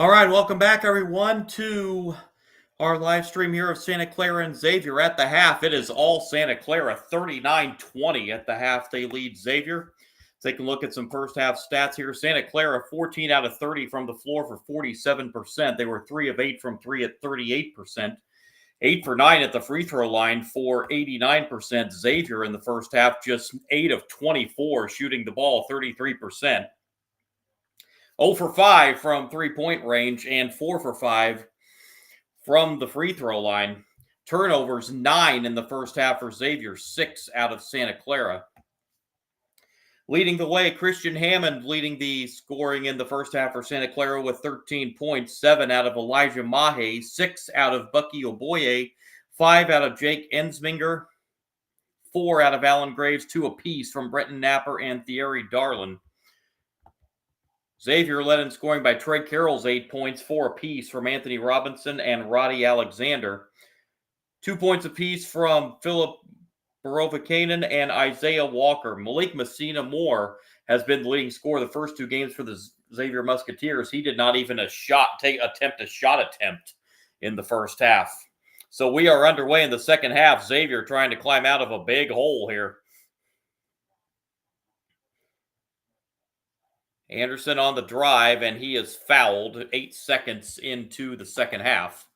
All right, welcome back, everyone, to our live stream here of Santa Clara and Xavier at the half. It is all Santa Clara, 39-20 at the half. They lead Xavier. Take a look at some first half stats here. Santa Clara, 14 out of 30 from the floor for 47%. They were 3 of 8 from 3 at 38%. 8 for 9 at the free throw line for 89%. Xavier in the first half, just 8 of 24, shooting the ball 33%. 0 for 5 from three-point range and 4 for 5 from the free throw line. Turnovers, 9 in the first half for Xavier, 6 out of Santa Clara. Leading the way, Christian Hammond leading the scoring in the first half for Santa Clara with 13 points, 7 out of Elijah Mahe, 6 out of Bucky Oboye, 5 out of Jake Ensminger, 4 out of Alan Graves, 2 apiece from Brenton Napper and Thierry Darlin. Xavier led in scoring by Trey Carroll's 8 points, 4 apiece from Anthony Robinson and Roddy Alexander. 2 points apiece from Philip Borovikainen and Isaiah Walker. Malik Messina Moore has been the leading scorer the first 2 games for the Xavier Musketeers. He did not even attempt a shot attempt in the first half. So we are underway in the second half. Xavier trying to climb out of a big hole here. Anderson on the drive, and he is fouled 8 seconds into the second half.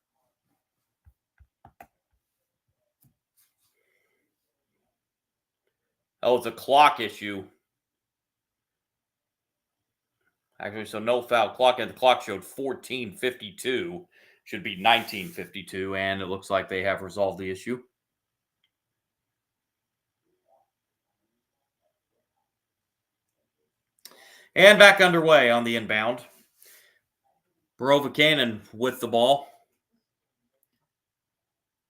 Oh, it's a clock issue. Actually, so no foul. The clock showed 14:52. Should be 19:52, and it looks like they have resolved the issue. And back underway on the inbound. Borovikainen with the ball.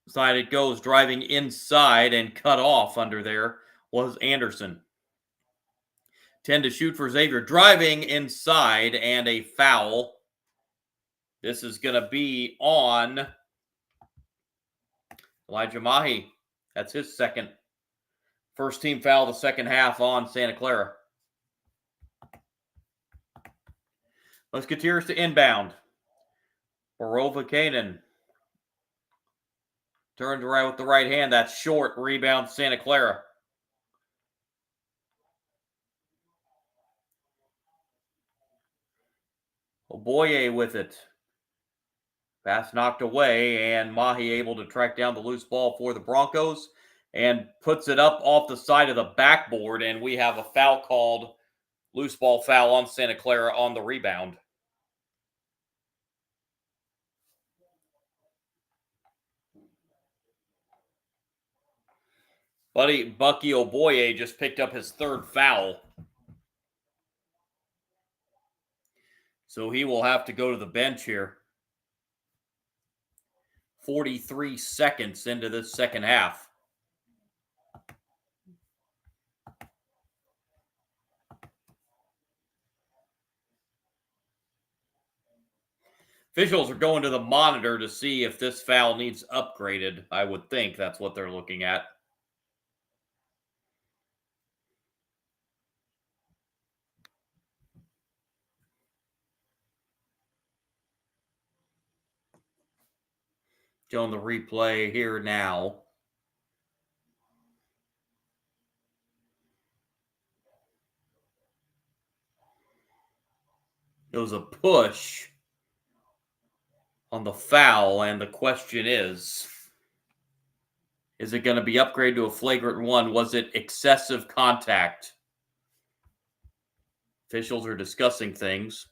Side it goes, driving inside and cut off under there was Anderson. 10 to shoot for Xavier. Driving inside and a foul. This is going to be on Elijah Mahe. That's his second. First team foul the second half on Santa Clara. Musketeers to inbound. Borovikainen turns around with the right hand. That's short. Rebound Santa Clara. Oboye with it. Pass knocked away, and Mahe able to track down the loose ball for the Broncos and puts it up off the side of the backboard, and we have a foul called. Loose ball foul on Santa Clara on the rebound. Bucky Oboye just picked up his third foul. So he will have to go to the bench here. 43 seconds into this second half. Officials are going to the monitor to see if this foul needs upgraded. I would think that's what they're looking at. Showing the replay here now. It was a push on the foul, and the question is it going to be upgraded to a flagrant one? Was it excessive contact? Officials are discussing things,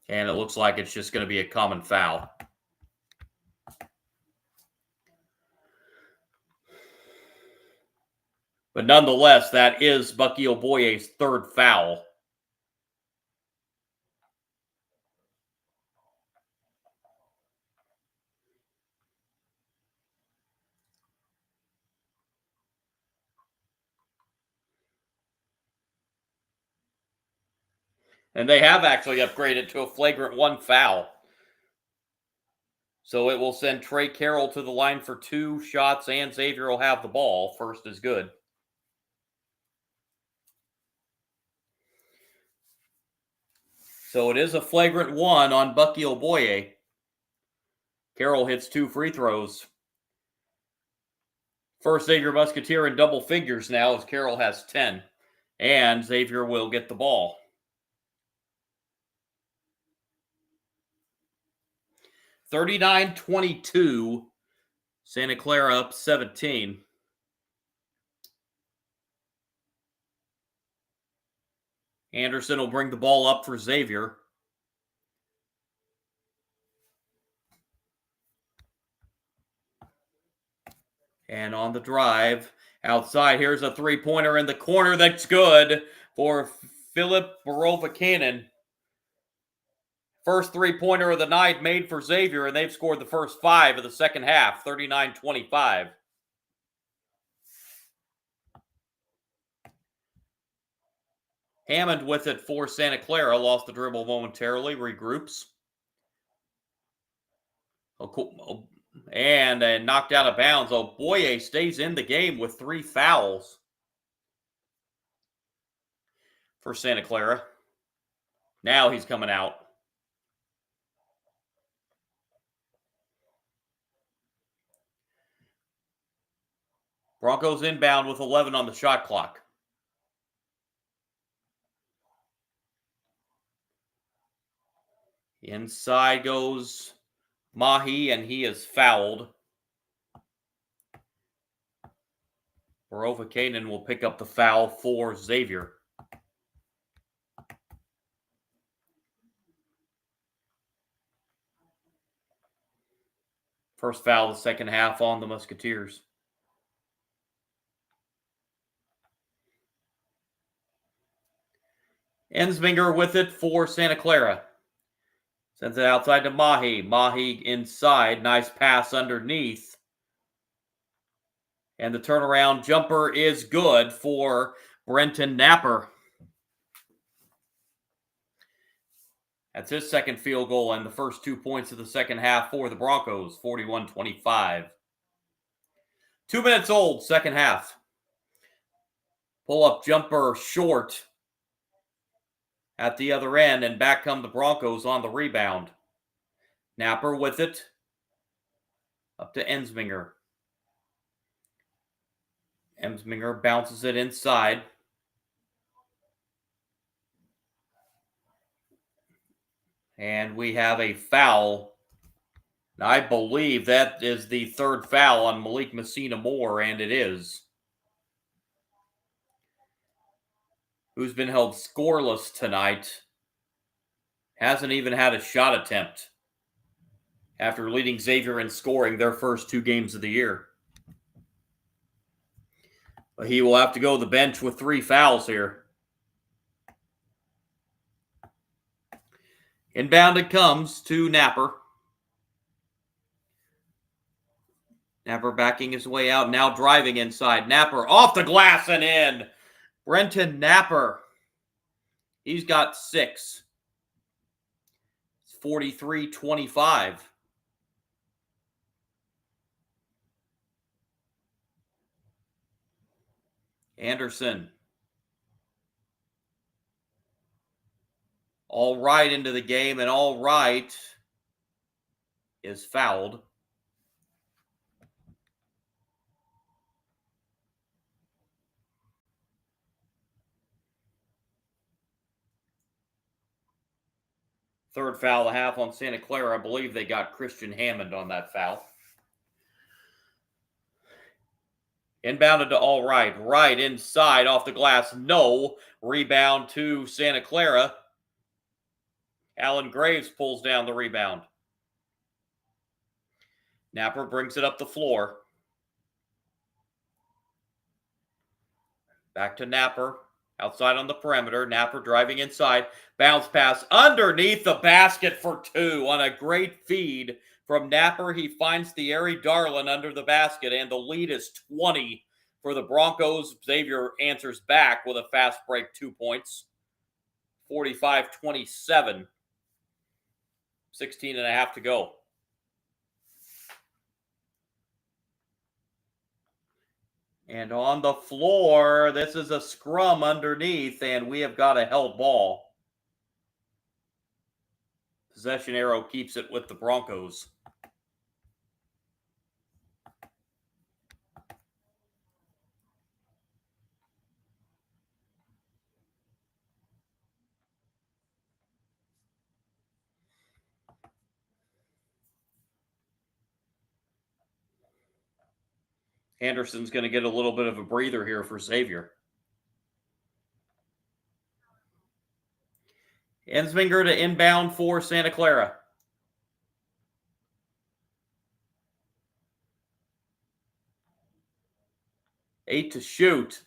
and it looks like it's just going to be a common foul. But nonetheless, that is Bucky Oboye's third foul. And they have actually upgraded to a flagrant one foul. So it will send Trey Carroll to the line for 2 shots, and Xavier will have the ball. First is good. So it is a flagrant one on Bucky Oboye. Carroll hits 2 free throws. First Xavier Musketeer in double figures now as Carroll has 10. And Xavier will get the ball. 39-22. Santa Clara up 17. Anderson will bring the ball up for Xavier. And on the drive, outside, here's a three-pointer in the corner that's good for Philip Barovakainen. First three-pointer of the night made for Xavier, and they've scored the first 5 of the second half, 39-25. Hammond with it for Santa Clara. Lost the dribble momentarily, regroups. And knocked out of bounds. Oboye stays in the game with 3 fouls for Santa Clara. Now he's coming out. Broncos inbound with 11 on the shot clock. Inside goes Mahi, and he is fouled. Barovakainen will pick up the foul for Xavier. First foul of the second half on the Musketeers. Ensminger with it for Santa Clara. Sends it outside to Mahi. Mahi inside. Nice pass underneath. And the turnaround jumper is good for Brenton Napper. That's his second field goal and the first 2 points of the second half for the Broncos, 41-25. 2 minutes old, second half. Pull-up jumper short at the other end, and back come the Broncos on the rebound. Napper with it. Up to Ensminger. Ensminger bounces it inside. And we have a foul. I believe that is the third foul on Malik Messina Moore, and it is. Who's been held scoreless tonight. Hasn't even had a shot attempt after leading Xavier in scoring their first 2 games of the year. But he will have to go to the bench with 3 fouls here. Inbound it comes to Napper. Napper backing his way out, now driving inside. Napper off the glass and in. Brenton Napper. He's got 6. It's 43-25. Anderson. All right into the game, and all right is fouled. Third foul of the half on Santa Clara. I believe they got Christian Hammond on that foul. Inbounded to all right. Right inside off the glass. No. Rebound to Santa Clara. Alan Graves pulls down the rebound. Napper brings it up the floor. Back to Napper. Outside on the perimeter. Napper driving inside. Bounce pass underneath the basket for 2 on a great feed from Napper. He finds Thierry Darlin under the basket, and the lead is 20 for the Broncos. Xavier answers back with a fast break 2 points. 45-27. 16 and a half to go. And on the floor, this is a scrum underneath, and we have got a held ball. Possession arrow keeps it with the Broncos. Anderson's going to get a little bit of a breather here for Xavier. Ensminger to inbound for Santa Clara. 8 to shoot.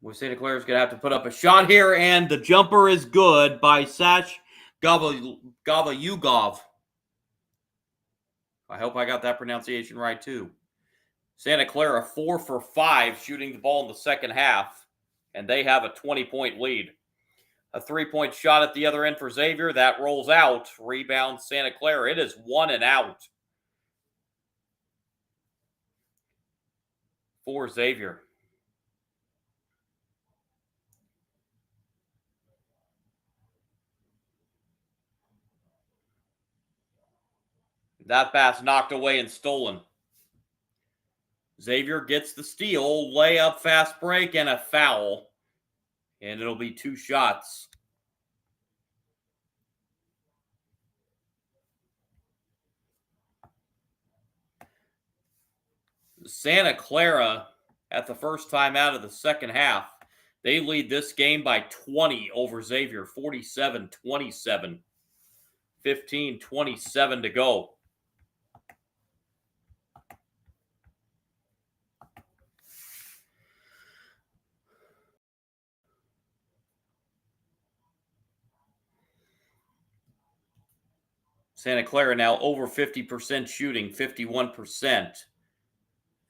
Well, Santa Clara's going to have to put up a shot here, and the jumper is good by Sash Gavayugov. I hope I got that pronunciation right, too. Santa Clara 4 for 5 shooting the ball in the second half, and they have a 20-point lead. A 3-point shot at the other end for Xavier. That rolls out. Rebound Santa Clara. It is 1 and out for Xavier. That pass knocked away and stolen. Xavier gets the steal, layup, fast break, and a foul. And it'll be 2 shots. Santa Clara, at the first time out of the second half, they lead this game by 20 over Xavier, 47-27. 15-27 to go. Santa Clara now over 50% shooting, 51%,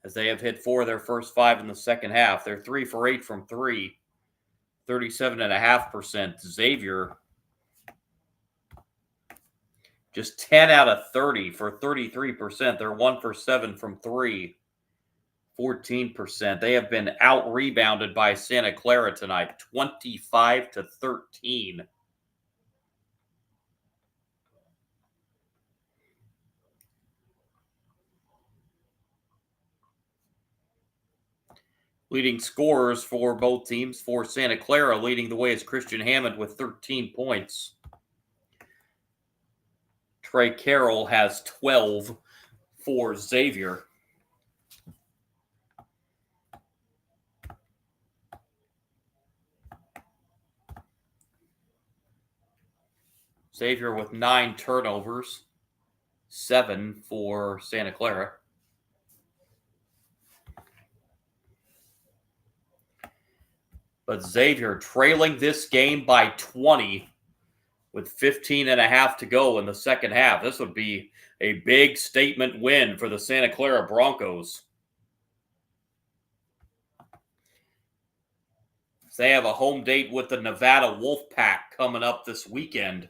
as they have hit 4 of their first 5 in the second half. They're 3 for 8 from 3, 37.5%. Xavier, just 10 out of 30 for 33%. They're 1 for 7 from 3, 14%. They have been out-rebounded by Santa Clara tonight, 25-13. Leading scorers for both teams. For Santa Clara, leading the way is Christian Hammond with 13 points. Trey Carroll has 12 for Xavier. Xavier with 9 turnovers, 7 for Santa Clara. But Xavier trailing this game by 20 with 15 and a half to go in the second half. This would be a big statement win for the Santa Clara Broncos. They have a home date with the Nevada Wolfpack coming up this weekend.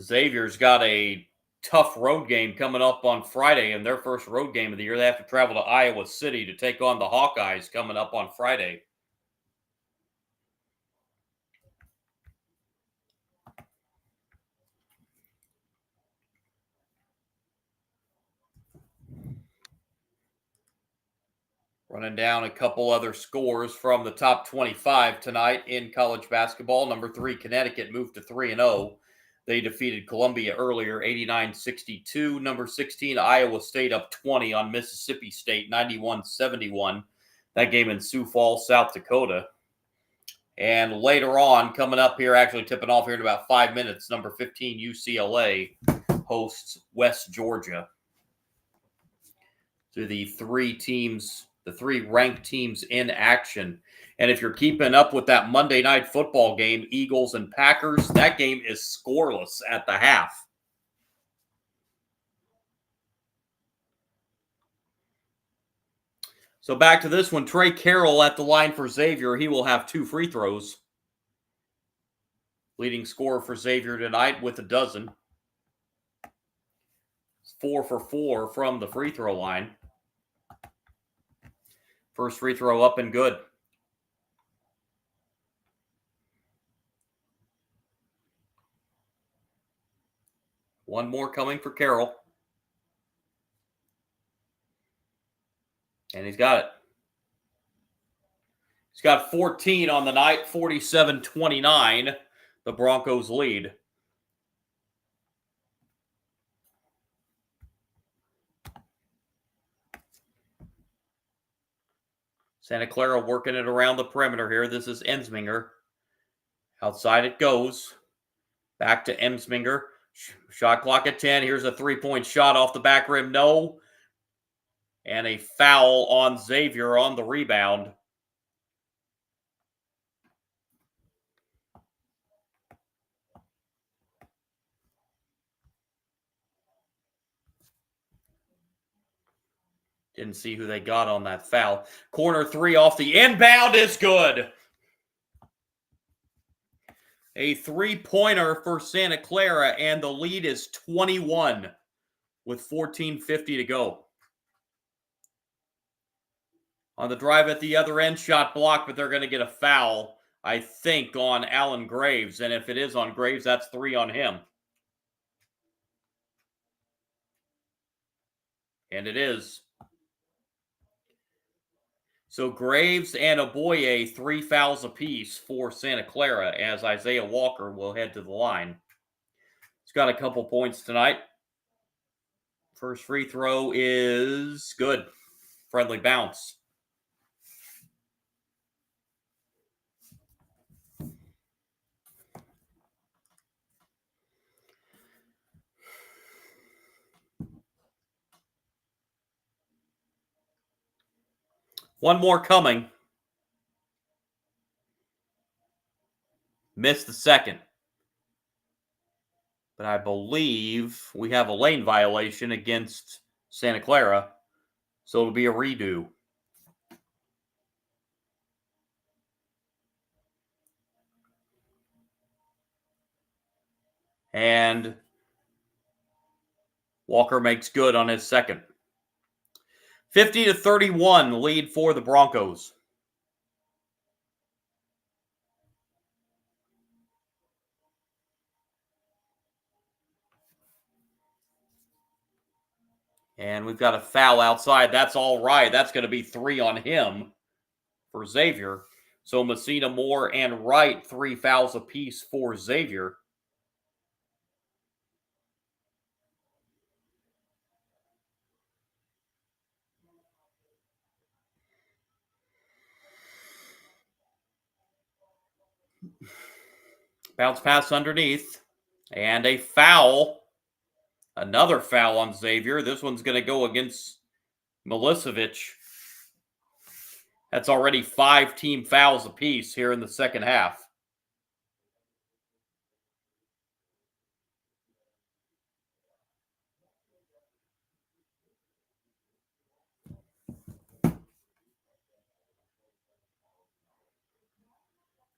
Xavier's got a tough road game coming up on Friday in their first road game of the year. They have to travel to Iowa City to take on the Hawkeyes coming up on Friday. Running down a couple other scores from the top 25 tonight in college basketball. Number 3, Connecticut moved to 3-0. They defeated Columbia earlier, 89-62. Number 16, Iowa State up 20 on Mississippi State, 91-71. That game in Sioux Falls, South Dakota. And later on, coming up here, actually tipping off here in about 5 minutes, number 15, UCLA hosts West Georgia. So the 3 ranked teams in action. And if you're keeping up with that Monday night football game, Eagles and Packers, that game is scoreless at the half. So back to this one, Trey Carroll at the line for Xavier. He will have 2 free throws. Leading scorer for Xavier tonight with a dozen. 4 for 4 from the free throw line. First free throw up and good. One more coming for Carroll. And he's got it. He's got 14 on the night, 47-29. The Broncos lead. Santa Clara working it around the perimeter here. This is Ensminger. Outside it goes. Back to Ensminger. Shot clock at 10. Here's a three-point shot off the back rim. No. And a foul on Xavier on the rebound. Didn't see who they got on that foul. Corner three off the inbound is good. A three-pointer for Santa Clara, and the lead is 21 with 14:50 to go. On the drive at the other end, shot blocked, but they're going to get a foul, I think, on Allen Graves. And if it is on Graves, that's 3 on him. And it is. So Graves and Oboye, 3 fouls apiece for Santa Clara, as Isaiah Walker will head to the line. He's got a couple points tonight. First free throw is good. Friendly bounce. One more coming. Missed the second. But I believe we have a lane violation against Santa Clara, so it'll be a redo. And Walker makes good on his second. 50-31 lead for the Broncos. And we've got a foul outside. That's all right. That's going to be 3 on him for Xavier. So Messina, Moore, and Wright, 3 fouls apiece for Xavier. Bounce pass underneath. And a foul. Another foul on Xavier. This one's going to go against Milicevic. That's already 5 team fouls apiece here in the second half.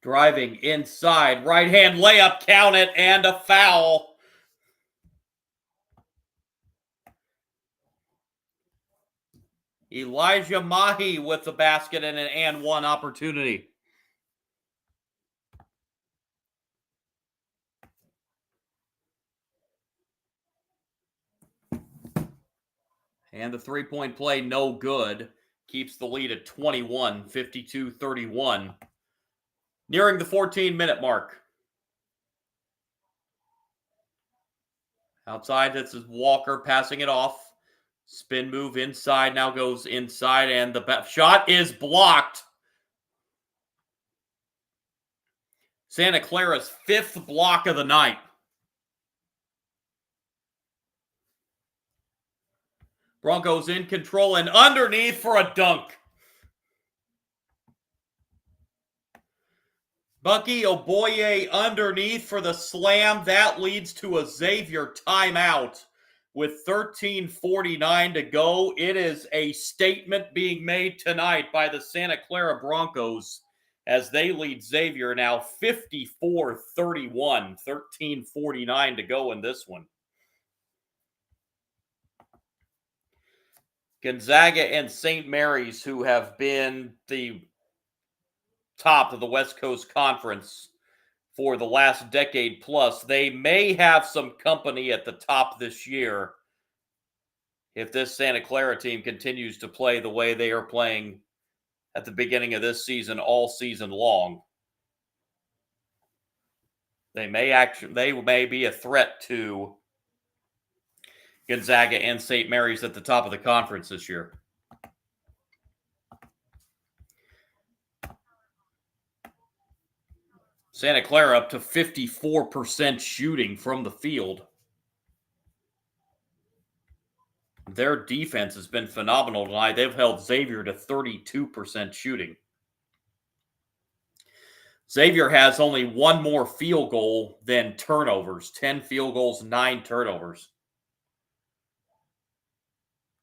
Driving inside, right hand layup, count it, and a foul. Elijah Mahi with the basket and an and one opportunity. And the three-point play, no good. Keeps the lead at 21, 52-31. Nearing the 14-minute mark. Outside, this is Walker passing it off. Spin move inside, now goes inside, and the shot is blocked. Santa Clara's 5th block of the night. Broncos in control and underneath for a dunk. Bucky Oboye underneath for the slam. That leads to a Xavier timeout with 13:49 to go. It is a statement being made tonight by the Santa Clara Broncos as they lead Xavier now 54-31. 13:49 to go in this one. Gonzaga and St. Mary's, who have been the top of the West Coast Conference, for the last decade plus. They may have some company at the top this year if this Santa Clara team continues to play the way they are playing at the beginning of this season all season long. They may be a threat to Gonzaga and St. Mary's at the top of the conference this year. Santa Clara up to 54% shooting from the field. Their defense has been phenomenal tonight. They've held Xavier to 32% shooting. Xavier has only one more field goal than turnovers. 10 field goals, 9 turnovers.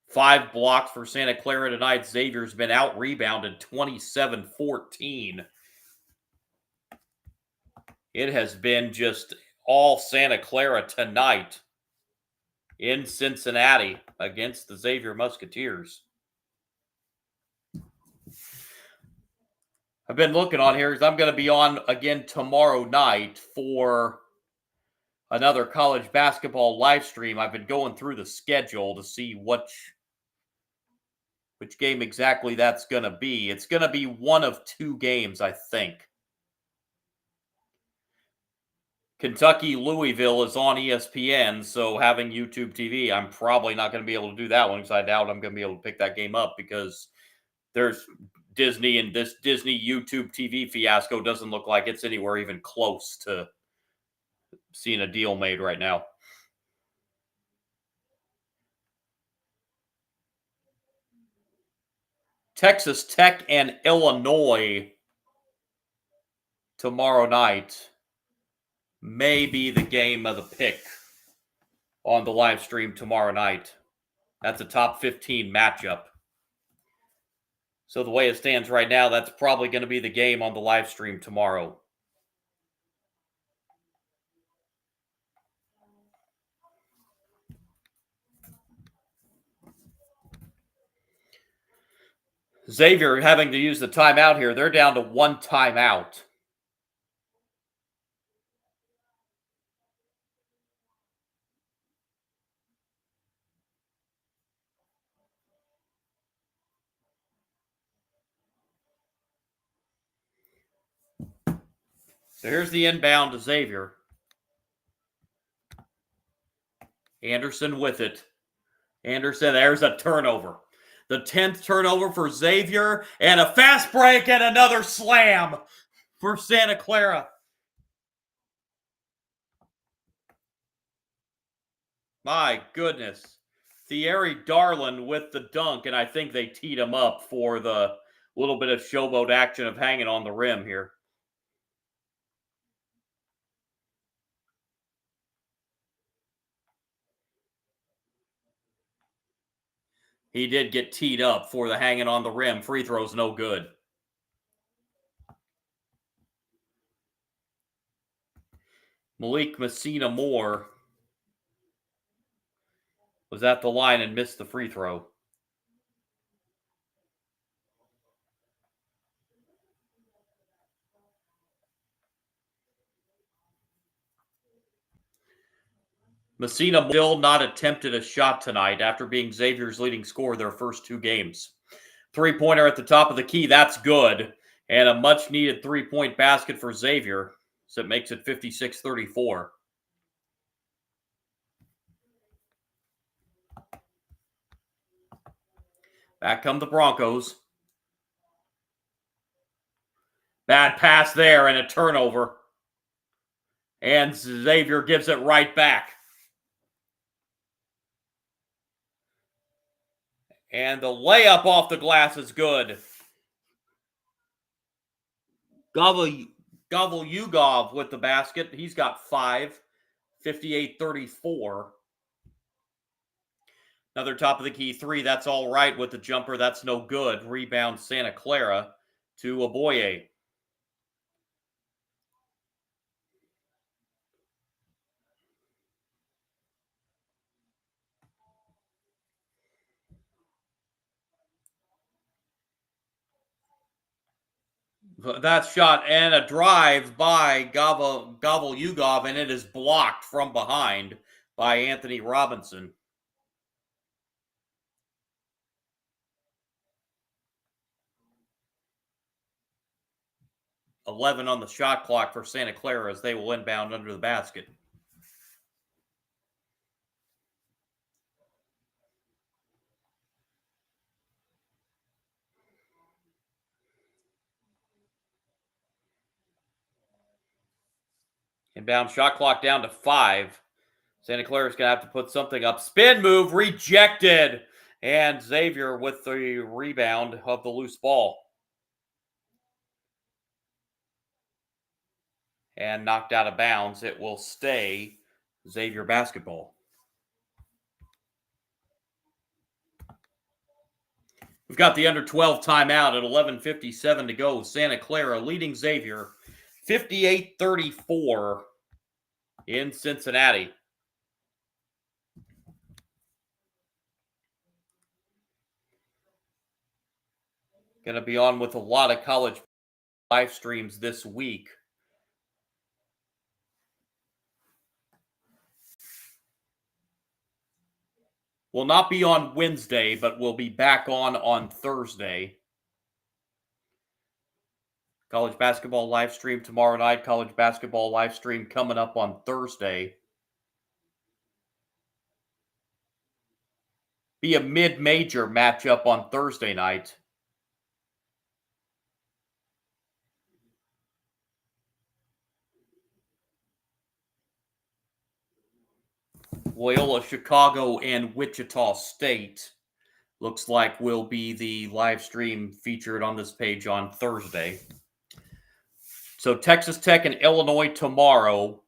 5 blocks for Santa Clara tonight. Xavier's been out-rebounded 27-14. It has been just all Santa Clara tonight in Cincinnati against the Xavier Musketeers. I've been looking on here because I'm going to be on again tomorrow night for another college basketball live stream. I've been going through the schedule to see which game exactly that's going to be. It's going to be one of 2 games, I think. Kentucky-Louisville is on ESPN, so having YouTube TV, I'm probably not going to be able to do that one because I doubt I'm going to be able to pick that game up because there's Disney, and this Disney YouTube TV fiasco doesn't look like it's anywhere even close to seeing a deal made right now. Texas Tech and Illinois tomorrow night may be the game of the pick on the live stream tomorrow night. That's a top 15 matchup. So the way it stands right now, that's probably going to be the game on the live stream tomorrow. Xavier having to use the timeout here. They're down to 1 timeout. So here's the inbound to Xavier. Anderson with it. Anderson, there's a turnover. The 10th turnover for Xavier, and a fast break and another slam for Santa Clara. My goodness. Thierry Darlin with the dunk, and I think they teed him up for the little bit of showboat action of hanging on the rim here. He did get teed up for the hanging on the rim. Free throw's no good. Malik Messina Moore was at the line and missed the free throw. Messina still not attempted a shot tonight after being Xavier's leading scorer their first 2 games. 3-pointer at the top of the key, that's good. And a much-needed 3-point basket for Xavier, so it makes it 56-34. Back come the Broncos. Bad pass there and a turnover. And Xavier gives it right back. And the layup off the glass is good. Gavolyugov with the basket. He's got 5. 58-34. Another top of the key 3. That's all right with the jumper. That's no good. Rebound Santa Clara to Oboye. That shot and a drive by Gobble Yugov, and it is blocked from behind by Anthony Robinson. .11 on the shot clock for Santa Clara as they will inbound under the basket. Inbound shot clock down to 5. Santa Clara's going to have to put something up. Spin move rejected. And Xavier with the rebound of the loose ball. And knocked out of bounds. It will stay Xavier basketball. We've got the under 12 timeout at 11:57 to go. Santa Clara leading Xavier 58-34 in Cincinnati. Going to be on with a lot of college live streams this week. Will not be on Wednesday, but we'll be back on Thursday. College basketball live stream tomorrow night. College basketball live stream coming up on Thursday. Be a mid-major matchup on Thursday night. Loyola Chicago and Wichita State looks like will be the live stream featured on this page on Thursday. So Texas Tech and Illinois tomorrow.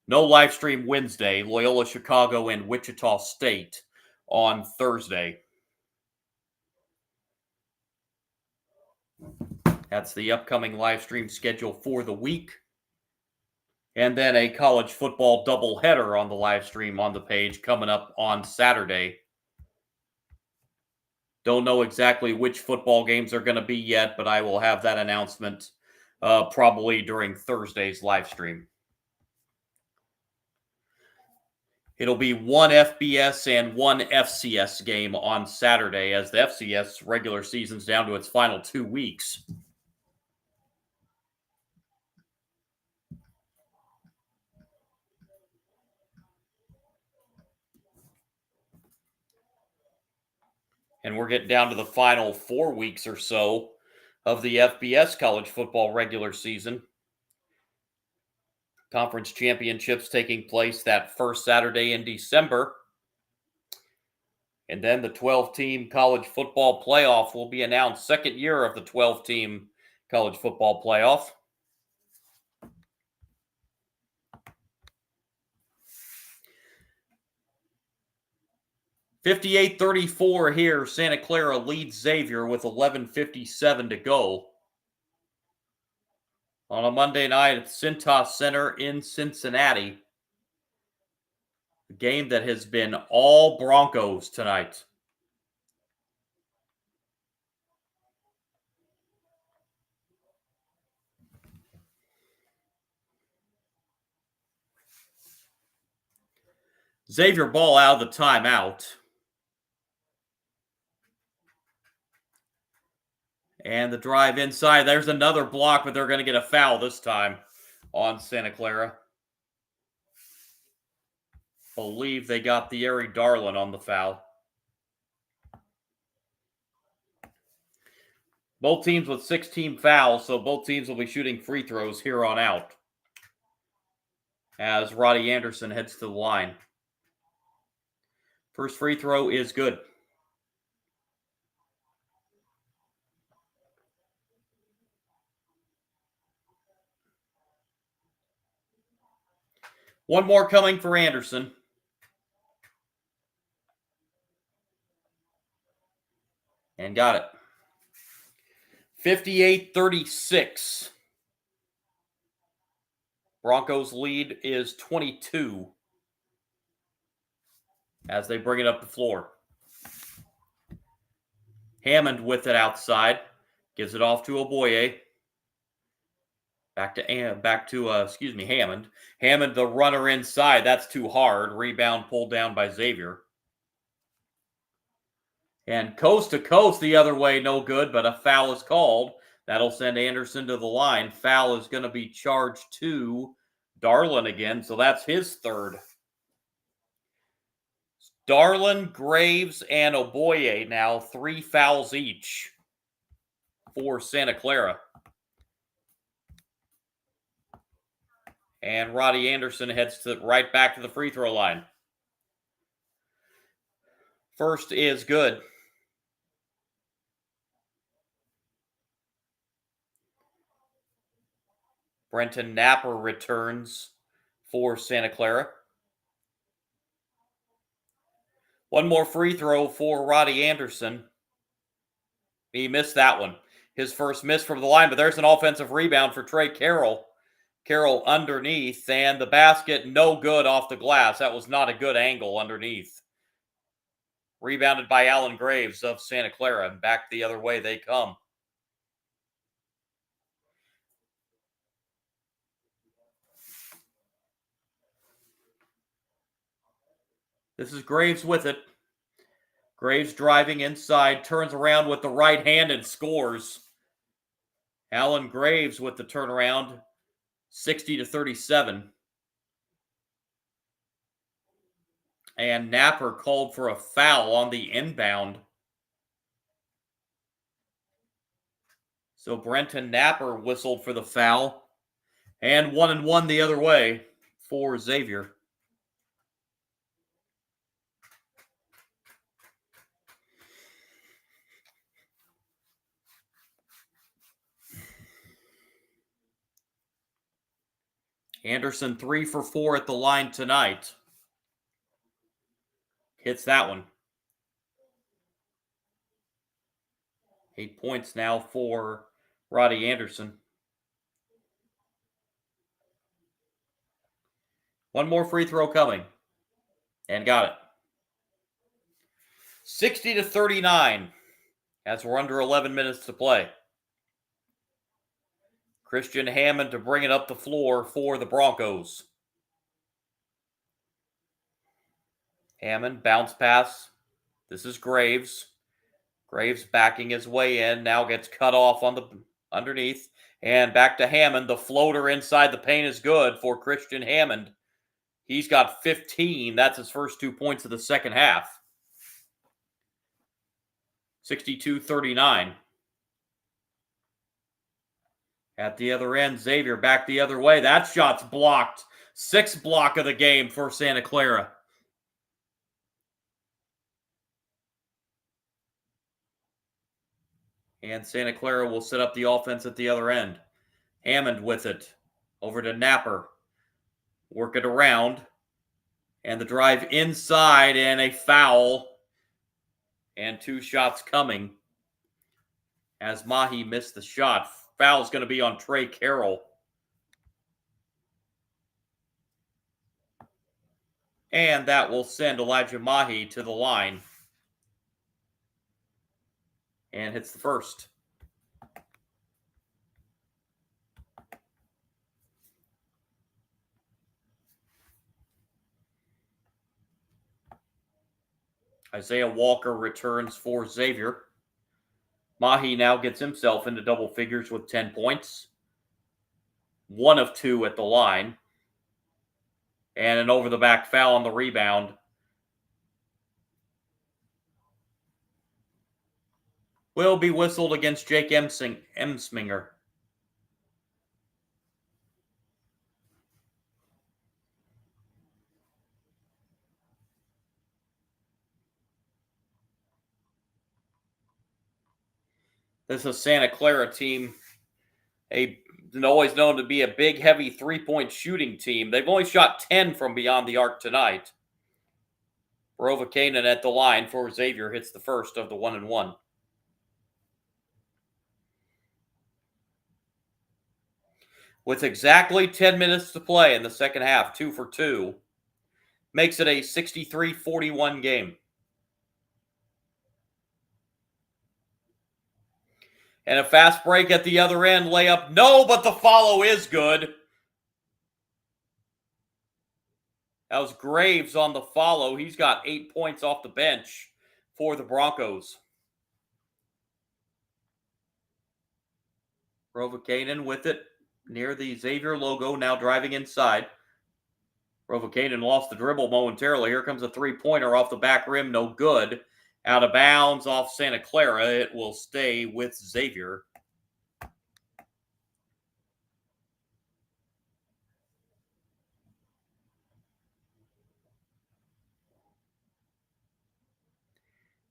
No live stream Wednesday. Loyola Chicago and Wichita State on Thursday. That's the upcoming live stream schedule for the week. And then a college football doubleheader on the live stream on the page coming up on Saturday. Don't know exactly which football games are going to be yet, but I will have that announcement probably during Thursday's live stream. It'll be one FBS and one FCS game on Saturday as the FCS regular season's down to its final 2 weeks. And we're getting down to the final 4 weeks or so of the FBS college football regular season. Conference championships taking place that first Saturday in December. And then the 12-team college football playoff will be announced. Second year of the 12-team college football playoff. .58-34 here. Santa Clara leads Xavier with 11:57 to go. On a Monday night at Cintas Center in Cincinnati. A game that has been all Broncos tonight. Xavier ball out of the timeout. And the drive inside. There's another block, but they're going to get a foul this time on Santa Clara. Believe they got the Thierry Darlin on the foul. Both teams with 16 fouls, so both teams will be shooting free throws here on out. As Roddy Anderson heads to the line. First free throw is good. One more coming for Anderson. And got it. 58-36. Broncos lead is 22 as they bring it up the floor. Hammond with it outside. Gives it off to Oboye. Back to Hammond. Hammond, the runner inside. That's too hard. Rebound pulled down by Xavier. And coast to coast the other way, no good, but a foul is called. That'll send Anderson to the line. Foul is going to be charged to Darlin again, so that's his third. Darlin, Graves, and Oboye now 3 fouls each for Santa Clara. And Roddy Anderson heads right back to the free throw line. First is good. Brenton Napper returns for Santa Clara. One more free throw for Roddy Anderson. He missed that one. His first miss from the line, but there's an offensive rebound for Trey Carroll. Carroll underneath, and the basket no good off the glass. That was not a good angle underneath. Rebounded by Alan Graves of Santa Clara, and back the other way they come. This is Graves with it. Graves driving inside, turns around with the right hand and scores. Alan Graves with the turnaround, 60-37. And Napper called for a foul on the inbound. So Brenton Napper whistled for the foul. And 1-1 the other way for Xavier. Anderson 3 for 4 at the line tonight. Hits that one. 8 points now for Roddy Anderson. One more free throw coming. And got it. 60-39 as we're under 11 minutes to play. Christian Hammond to bring it up the floor for the Broncos. Hammond, bounce pass. This is Graves. Graves backing his way in. Now gets cut off on the underneath. And back to Hammond. The floater inside the paint is good for Christian Hammond. He's got 15. That's his first 2 points of the second half. 62-39. At the other end, Xavier back the other way. That shot's blocked. 6th block of the game for Santa Clara. And Santa Clara will set up the offense at the other end. Hammond with it. Over to Napper. Work it around. And the drive inside and a foul. And 2 shots coming. As Mahi missed the shot. Foul is going to be on Trey Carroll. And that will send Elijah Mahi to the line. And hits the first. Isaiah Walker returns for Xavier. Mahi now gets himself into double figures with 10 points. 1 of 2 at the line. And an over-the-back foul on the rebound. Will be whistled against Jake Emsminger. This is a Santa Clara team, always known to be a big, heavy three-point shooting team. They've only shot 10 from beyond the arc tonight. Borovicainen at the line for Xavier hits the first of the 1-1. With exactly 10 minutes to play in the second half, 2 for 2, makes it a 63-41 game. And a fast break at the other end. Layup, no, but the follow is good. That was Graves on the follow. He's got 8 points off the bench for the Broncos. Rovakainen with it near the Xavier logo, now driving inside. Rovakainen lost the dribble momentarily. Here comes a three-pointer off the back rim, no good. Out of bounds off Santa Clara. It will stay with Xavier.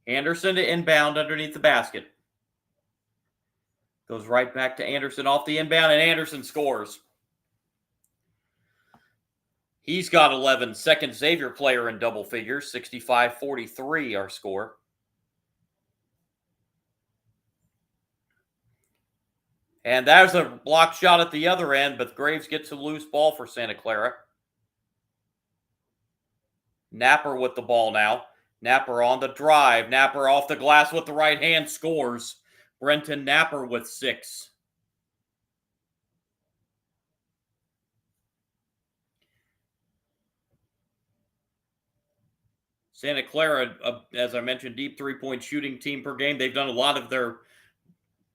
Anderson to inbound underneath the basket. Goes right back to Anderson off the inbound, and Anderson scores. He's got 11. Second Xavier player in double figures. 65-43 our score. And there's a block shot at the other end, but Graves gets a loose ball for Santa Clara. Napper with the ball now. Napper on the drive. Napper off the glass with the right hand, scores. Brenton Napper with 6. Santa Clara, as I mentioned, deep three-point shooting team per game. They've done a lot of their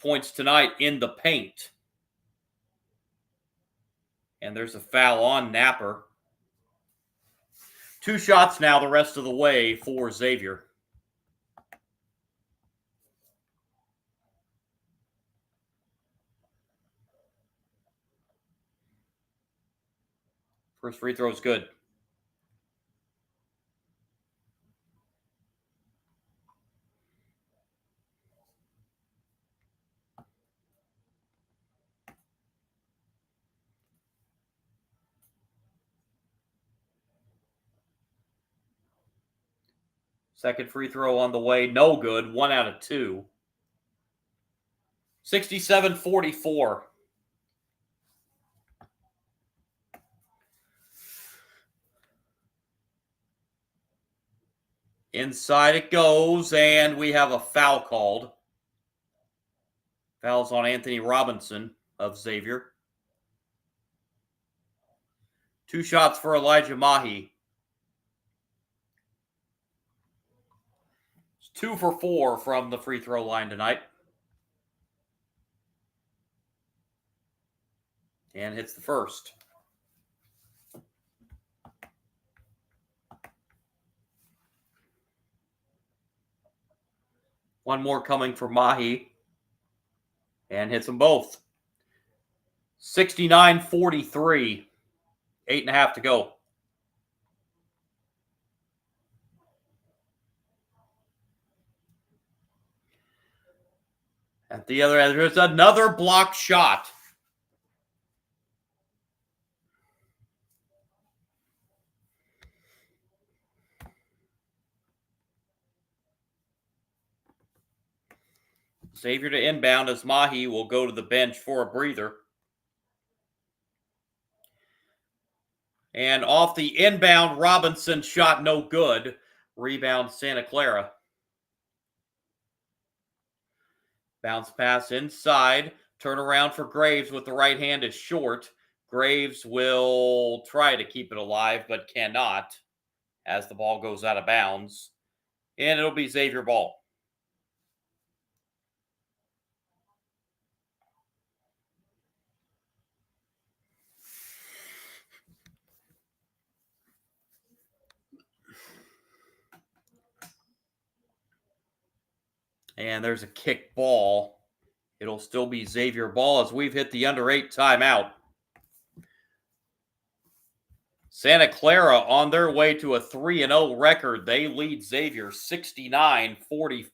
points tonight in the paint. And there's a foul on Napper. 2 shots now the rest of the way for Xavier. First free throw is good. Second free throw on the way, no good. 1 out of 2. 67-44. Inside it goes, and we have a foul called. Foul's on Anthony Robinson of Xavier. 2 shots for Elijah Mahi. 2 for 4 from the free throw line tonight. And hits the first. One more coming for Mahi. And hits them both. 69-43. 8.5 to go. At the other end, there's another block shot. Xavier to inbound as Mahi will go to the bench for a breather. And off the inbound, Robinson shot no good. Rebound Santa Clara. Bounce pass inside. Turn around for Graves with the right hand is short. Graves will try to keep it alive, but cannot as the ball goes out of bounds. And it'll be Xavier ball. And there's a kick ball. It'll still be Xavier ball as we've hit the under 8 timeout. Santa Clara on their way to a 3-0 record. They lead Xavier 69-44,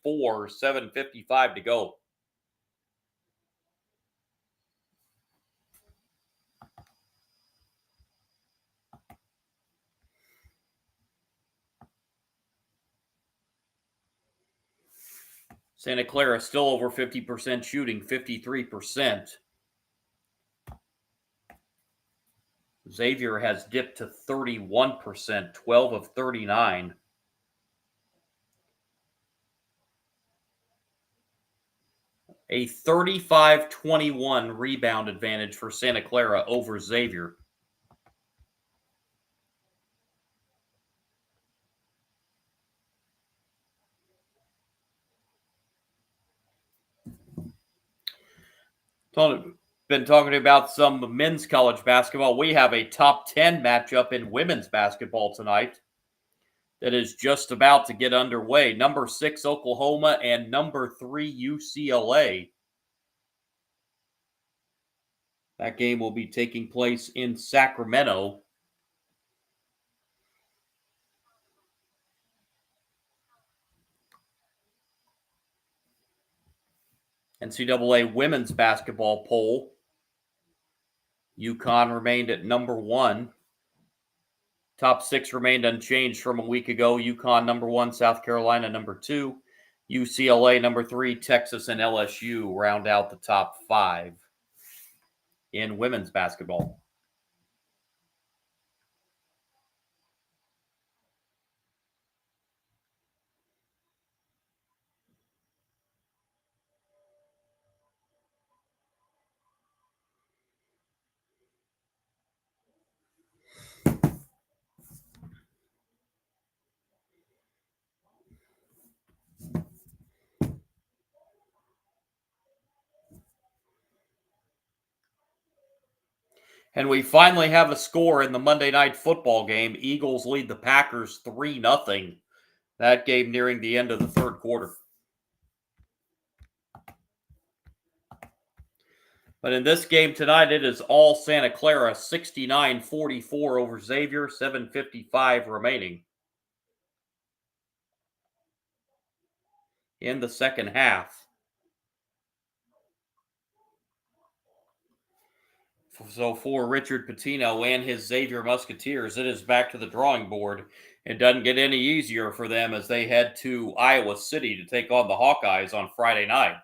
7:55 to go. Santa Clara still over 50% shooting, 53%. Xavier has dipped to 31%, 12 of 39. A 35-21 rebound advantage for Santa Clara over Xavier. Been talking about some men's college basketball. We have a top 10 matchup in women's basketball tonight that is just about to get underway. Number 6 Oklahoma and number 3 UCLA. That game will be taking place in Sacramento. NCAA women's basketball poll. UConn remained at number 1. Top 6 remained unchanged from a week ago. UConn number 1, South Carolina number 2, UCLA number 3, Texas and LSU round out the top 5 in women's basketball. And we finally have a score in the Monday night football game. Eagles lead the Packers 3-0. That game nearing the end of the third quarter. But in this game tonight, it is all Santa Clara, 69-44 over Xavier, 7:55 remaining in the second half. So for Richard Pitino and his Xavier Musketeers, it is back to the drawing board. It doesn't get any easier for them as they head to Iowa City to take on the Hawkeyes on Friday night.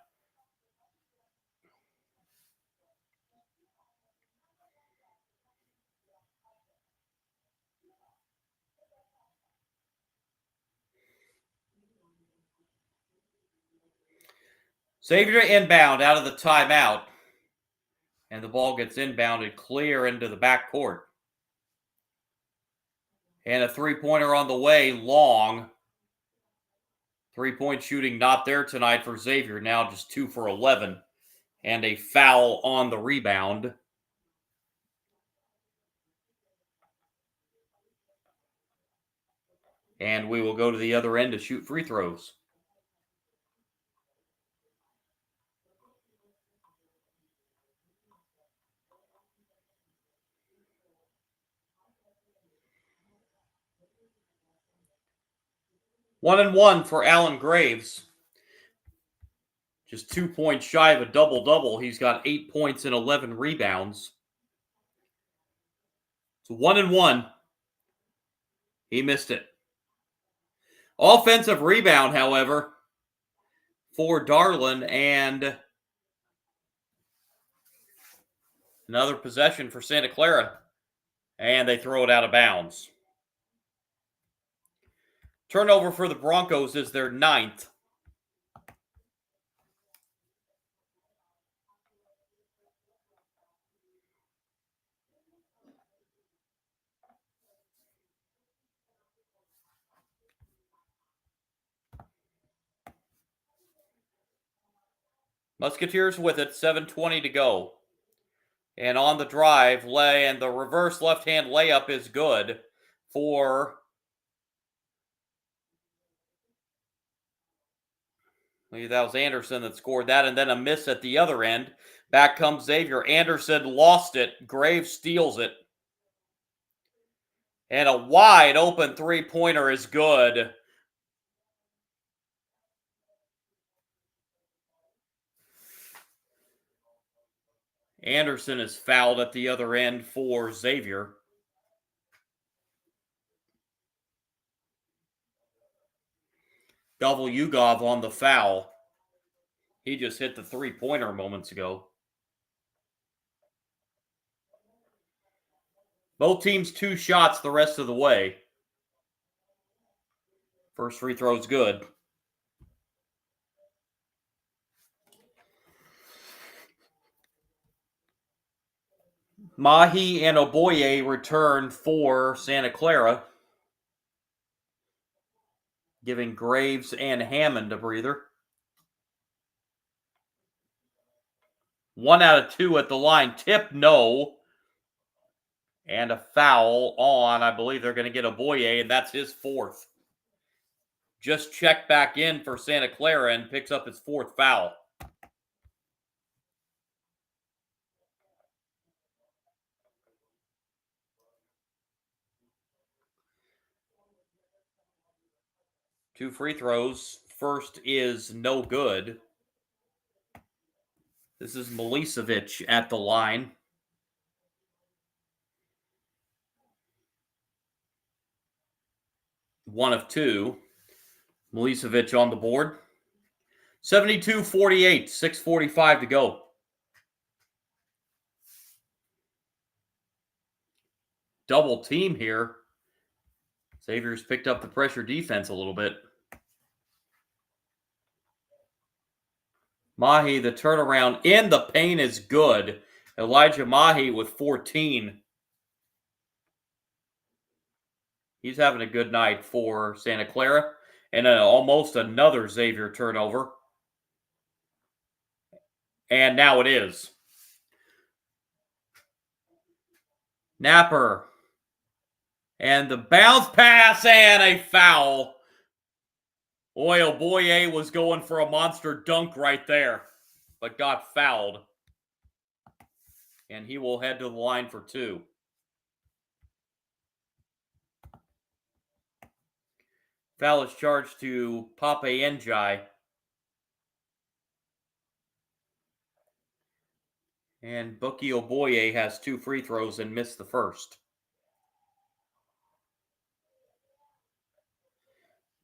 Xavier inbound out of the timeout. And the ball gets inbounded clear into the backcourt. And a three-pointer on the way, long. Three-point shooting not there tonight for Xavier, now just 2 for 11. And a foul on the rebound. And we will go to the other end to shoot free throws. One and one for Allen Graves. Just 2 points shy of a double-double. He's got 8 points and 11 rebounds. So 1 and 1. He missed it. Offensive rebound, however, for Darlin, and another possession for Santa Clara. And they throw it out of bounds. Turnover for the Broncos is their 9th. Musketeers with it, 7:20 to go. And on the drive, and the reverse left-hand layup is good for that was Anderson that scored that, and then a miss at the other end. Back comes Xavier. Anderson lost it. Graves steals it. And a wide open three-pointer is good. Anderson is fouled at the other end for Xavier. Yugov on the foul. He just hit the three-pointer moments ago. Both teams 2 shots the rest of the way. First free throw is good. Mahi and Oboye return for Santa Clara, giving Graves and Hammond a breather. 1 out of 2 at the line. Tip, no. And a foul on, I believe they're going to get Oboye, and that's his 4th. Just checked back in for Santa Clara and picks up his 4th foul. Two free throws. First is no good. This is Milicevic at the line. One of 2. Milicevic on the board. 72-48, 6:45 to go. Double team here. Xavier's picked up the pressure defense a little bit. Mahi, the turnaround in the paint is good. Elijah Mahi with 14. He's having a good night for Santa Clara. And almost another Xavier turnover. And now it is. Napper. And the bounce pass and a foul. Boy, Oboye was going for a monster dunk right there, but got fouled. And he will head to the line for 2. Foul is charged to Pape Njai. And Bucky Oboye has 2 free throws and missed the first.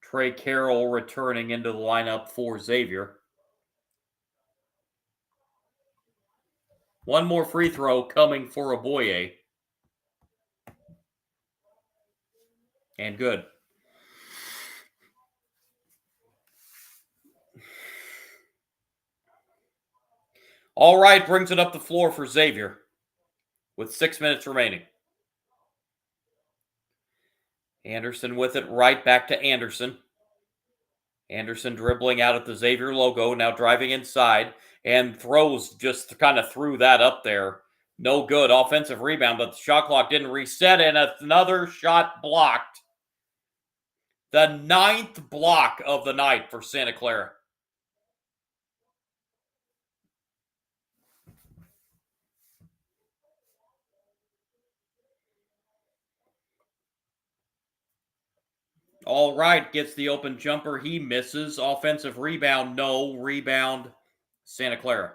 Trey Carroll returning into the lineup for Xavier. One more free throw coming for Oboye. And good. All right, brings it up the floor for Xavier with 6 minutes remaining. Anderson with it right back to Anderson. Anderson dribbling out at the Xavier logo, now driving inside, and throws just kind of threw that up there. No good. Offensive rebound, but the shot clock didn't reset, and another shot blocked. The 9th block of the night for Santa Clara. All right, gets the open jumper. He misses. Offensive rebound, no. Rebound, Santa Clara.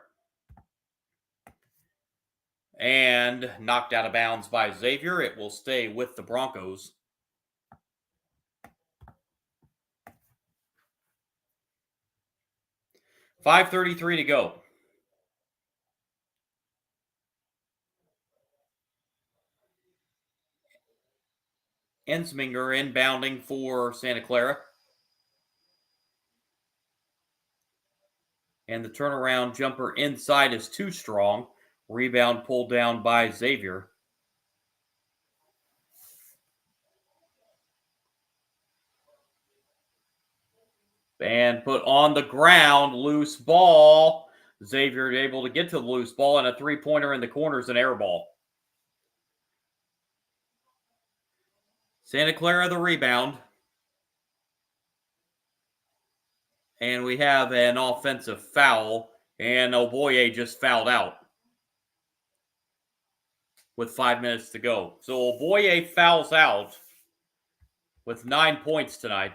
And knocked out of bounds by Xavier. It will stay with the Broncos. .533 to go. Ensminger inbounding for Santa Clara. And the turnaround jumper inside is too strong. Rebound pulled down by Xavier. And put on the ground, loose ball. Xavier able to get to the loose ball, and a three-pointer in the corner is an air ball. Santa Clara the rebound. And we have an offensive foul, and Oboye just fouled out with 5 minutes to go. So Oboye fouls out with 9 points tonight.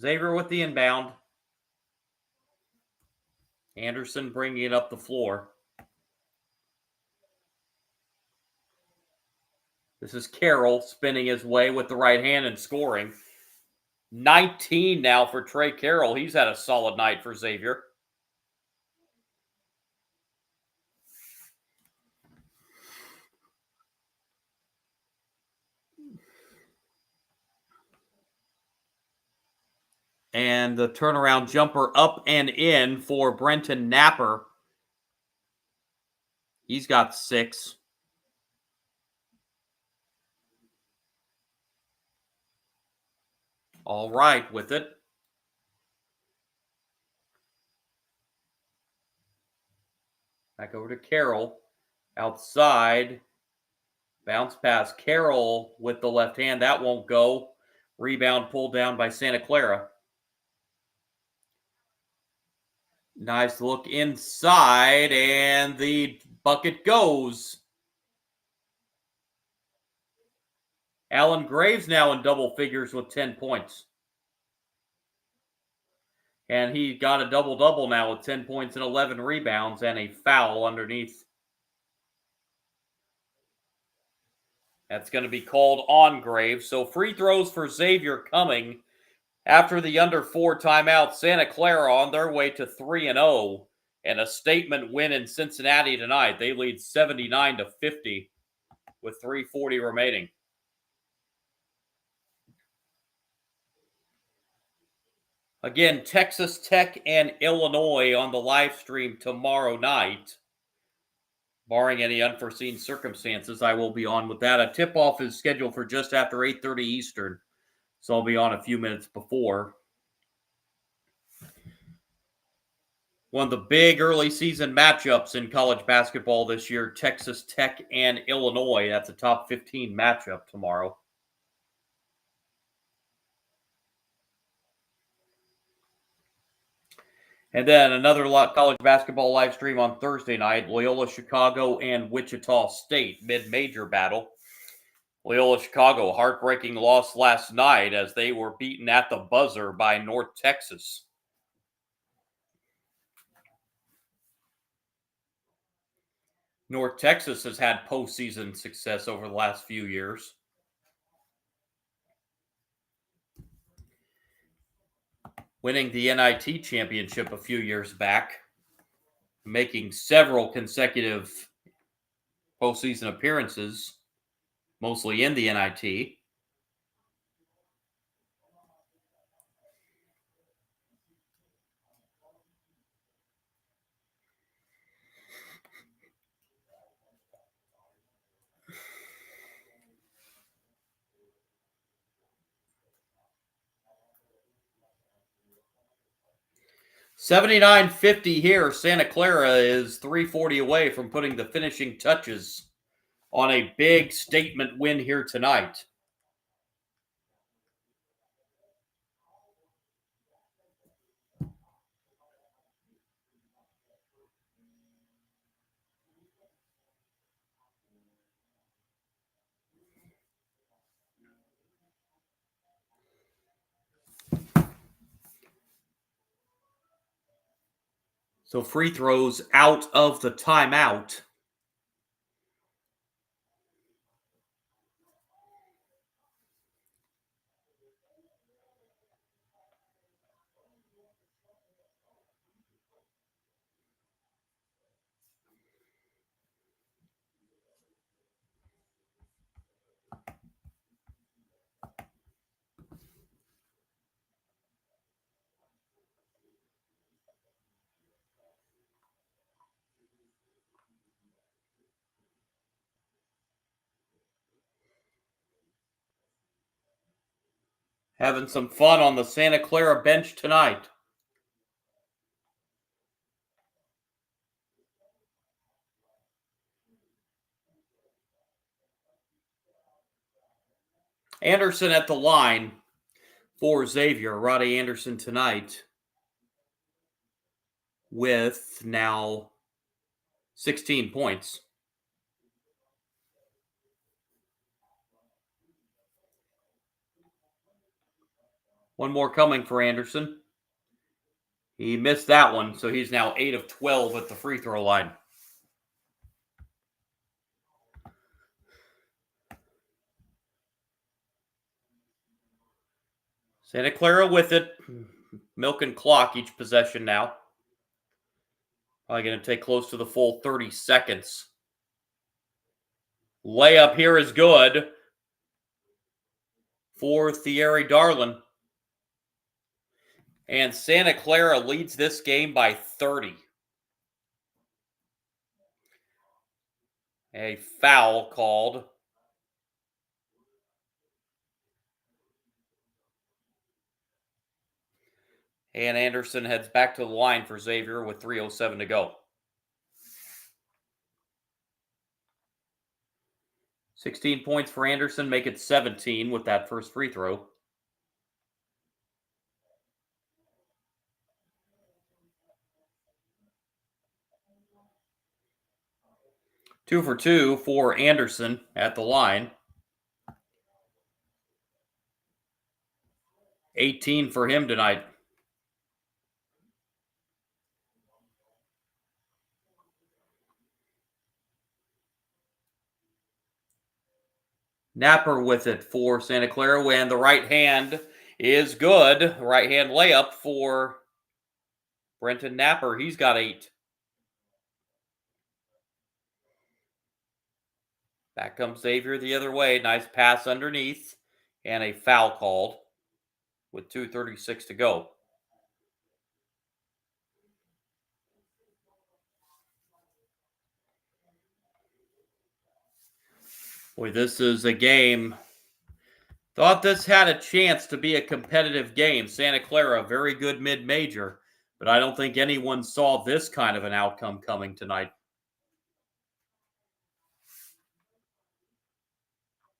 Xavier with the inbound. Anderson bringing it up the floor. This is Carroll spinning his way with the right hand and scoring. 19 now for Trey Carroll. He's had a solid night for Xavier. And the turnaround jumper up and in for Brenton Napper. He's got 6. All right with it. Back over to Carroll. Outside. Bounce pass. Carroll with the left hand. That won't go. Rebound pulled down by Santa Clara. Nice look inside, and the bucket goes. Alan Graves now in double figures with 10 points. And he got a double-double now with 10 points and 11 rebounds and a foul underneath. That's going to be called on Graves. So free throws for Xavier coming after the under 4 timeout. Santa Clara on their way to 3-0 and a statement win in Cincinnati tonight. They lead 79-50 with 3:40 remaining. Again, Texas Tech and Illinois on the live stream tomorrow night. Barring any unforeseen circumstances, I will be on with that. A tip-off is scheduled for just after 8:30 Eastern, so I'll be on a few minutes before. One of the big early season matchups in college basketball this year, Texas Tech and Illinois. That's a top 15 matchup tomorrow. And then another college basketball live stream on Thursday night, Loyola Chicago and Wichita State, mid-major battle. Loyola Chicago, heartbreaking loss last night as they were beaten at the buzzer by North Texas. North Texas has had postseason success over the last few years. Winning the NIT championship a few years back, making several consecutive postseason appearances, mostly in the NIT. $79.50 here. Santa Clara is $3.40 away from putting the finishing touches on a big statement win here tonight. So free throws out of the timeout. Having some fun on the Santa Clara bench tonight. Anderson at the line for Xavier. Roddy Anderson tonight with now 16 points. One more coming for Anderson. He missed that one, so he's now 8 of 12 at the free throw line. Santa Clara with it. Milk and clock each possession now. Probably going to take close to the full 30 seconds. Layup here is good for Thierry Darlin. And Santa Clara leads this game by 30. A foul called. And Anderson heads back to the line for Xavier with 3:07 to go. 16 points for Anderson, make it 17 with that first free throw. Two for two for Anderson at the line. 18 for him tonight. Napper with it for Santa Clara, and the right hand is good. Right hand layup for Brenton Napper. He's got 8. Back comes Xavier the other way. Nice pass underneath. And a foul called with 2:36 to go. Boy, this is a game. Thought this had a chance to be a competitive game. Santa Clara, very good mid-major, but I don't think anyone saw this kind of an outcome coming tonight.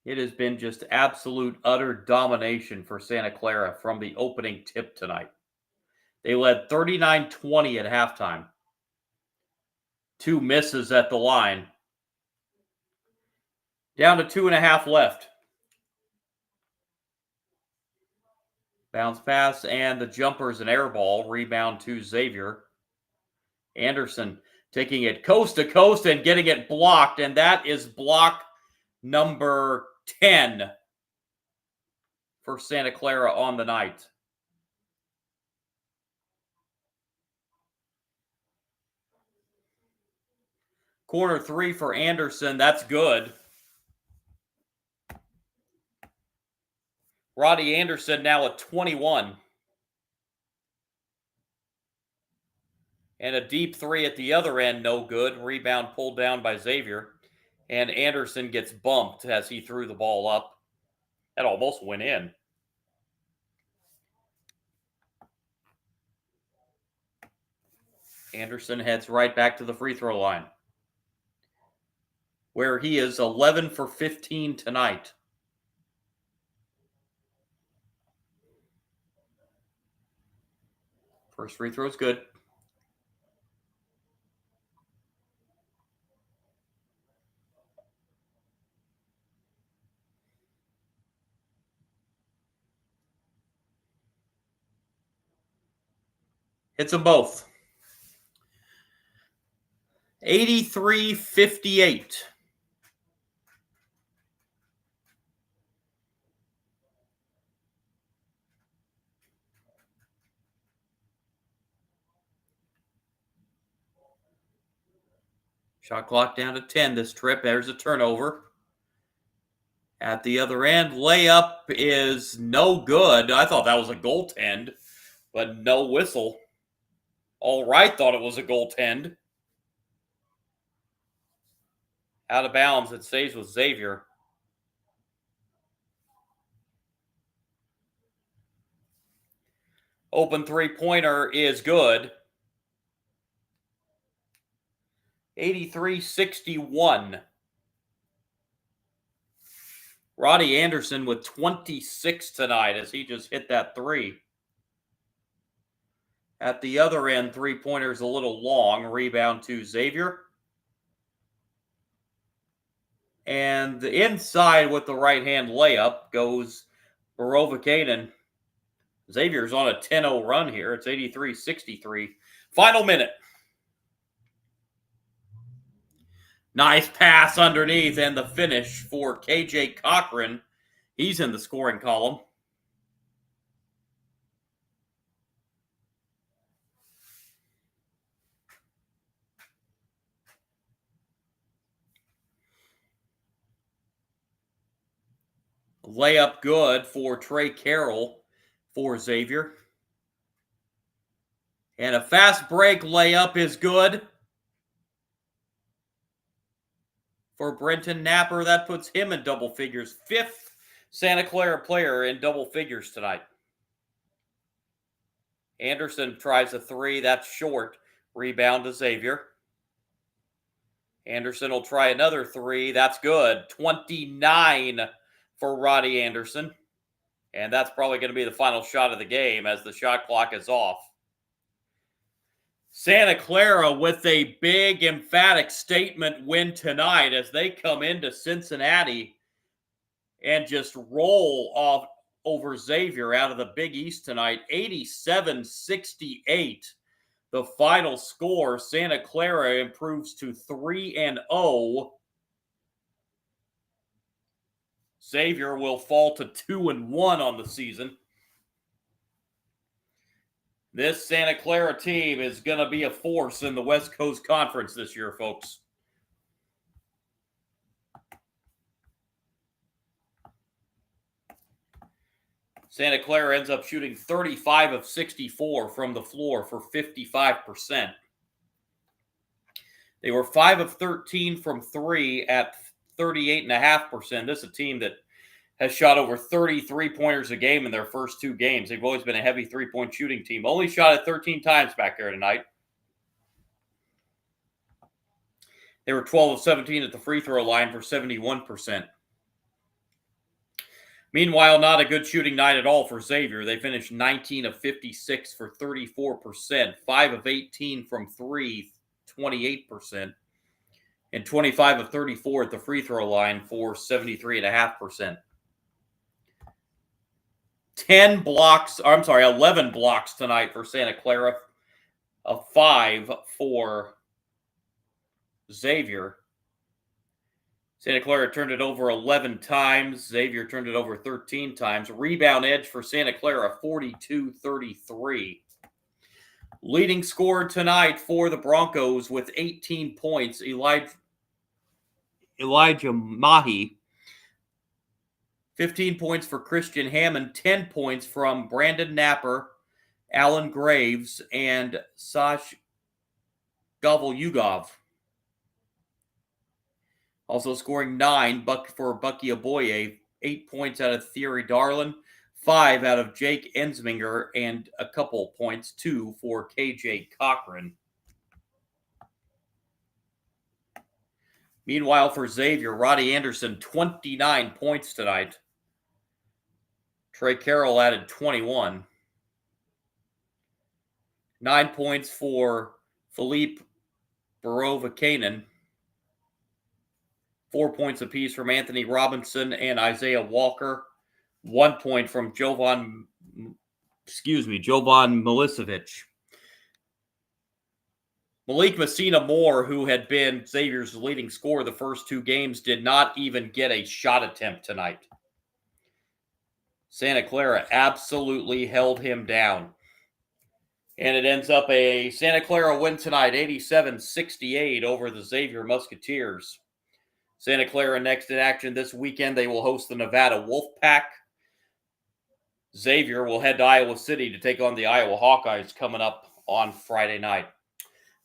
It has been just absolute, utter domination for Santa Clara from the opening tip tonight. They led 39-20 at halftime. 2 misses at the line. Down to 2.5 left. Bounce pass, and the jumper's an air ball. Rebound to Xavier. Anderson taking it coast to coast and getting it blocked, and that is block number 10 for Santa Clara on the night. Corner 3 for Anderson. That's good. Roddy Anderson now at 21. And a deep 3 at the other end, no good. Rebound pulled down by Xavier. And Anderson gets bumped as he threw the ball up. That almost went in. Anderson heads right back to the free throw line, where he is 11 for 15 tonight. First free throw is good. Hits them both. 83-58. Shot clock down to 10 this trip. There's a turnover. At the other end, layup is no good. I thought that was a goaltend, but no whistle. All right, thought it was a goaltend. Out of bounds, it stays with Xavier. Open three-pointer is good. 83-61. Roddy Anderson with 26 tonight as he just hit that 3. At the other end, three-pointer's a little long. Rebound to Xavier. And the inside with the right-hand layup goes Borovicainen. Xavier's on a 10-0 run here. It's 83-63. Final minute. Nice pass underneath, and the finish for KJ Cochran. He's in the scoring column. Layup good for Trey Carroll for Xavier. And a fast break layup is good for Brenton Napper. That puts him in double figures. 5th Santa Clara player in double figures tonight. Anderson tries a 3. That's short. Rebound to Xavier. Anderson will try another 3. That's good. 29 for Roddy Anderson. And that's probably going to be the final shot of the game as the shot clock is off. Santa Clara with a big, emphatic statement win tonight as they come into Cincinnati and just roll off over Xavier out of the Big East tonight. 87-68. The final score. Santa Clara improves to 3-0. Xavier will fall to 2-1 on the season. This Santa Clara team is going to be a force in the West Coast Conference this year, folks. Santa Clara ends up shooting 35 of 64 from the floor for 55%. They were 5 of 13 from 3 at 38.5%. This is a team that has shot over 30 three-pointers a game in their first 2 games. They've always been a heavy three-point shooting team. Only shot it 13 times back there tonight. They were 12 of 17 at the free throw line for 71%. Meanwhile, not a good shooting night at all for Xavier. They finished 19 of 56 for 34%, 5 of 18 from 3, 28%, and 25 of 34 at the free throw line for 73.5%. 11 blocks tonight for Santa Clara, a 5 for Xavier. Santa Clara turned it over 11 times. Xavier turned it over 13 times. Rebound edge for Santa Clara, 42-33. Leading scorer tonight for the Broncos with 18 points, Elijah Mahi. 15 points for Christian Hammond. 10 points from Brandon Napper, Alan Graves, and Sash Gavolyugov. Also scoring 9 for Bucky Aboye, 8 points out of Thierry Darlin, 5 out of Jake Ensminger, and a couple points, 2 for KJ Cochran. Meanwhile, for Xavier, Roddy Anderson, 29 points tonight. Trey Carroll added 21. 9 points for Philippe Barova-Kanan. 4 points apiece from Anthony Robinson and Isaiah Walker. 1 point from Jovan Milicevic. Malik Messina-Moore, who had been Xavier's leading scorer the first 2 games, did not even get a shot attempt tonight. Santa Clara absolutely held him down. And it ends up a Santa Clara win tonight, 87-68 over the Xavier Musketeers. Santa Clara next in action this weekend. They will host the Nevada Wolfpack. Xavier will head to Iowa City to take on the Iowa Hawkeyes coming up on Friday night.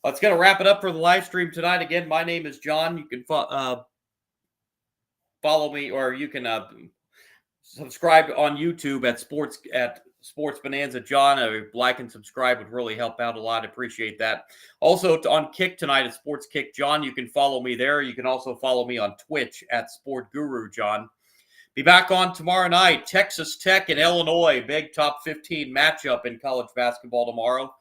That's going to wrap it up for the live stream tonight. Again, my name is John. You can follow me, or you can subscribe on YouTube at Sports Bonanza John. A like and subscribe would really help out a lot. Appreciate that. Also on Kick tonight at Sports Kick John. You can follow me there. You can also follow me on Twitch at Sport Guru John. Be back on tomorrow night. Texas Tech and Illinois. Big top 15 matchup in college basketball tomorrow.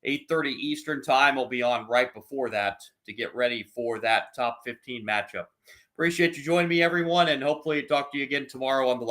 8:30 Eastern time. Will be on right before that to get ready for that top 15 matchup. Appreciate you joining me, everyone, and hopefully talk to you again tomorrow on the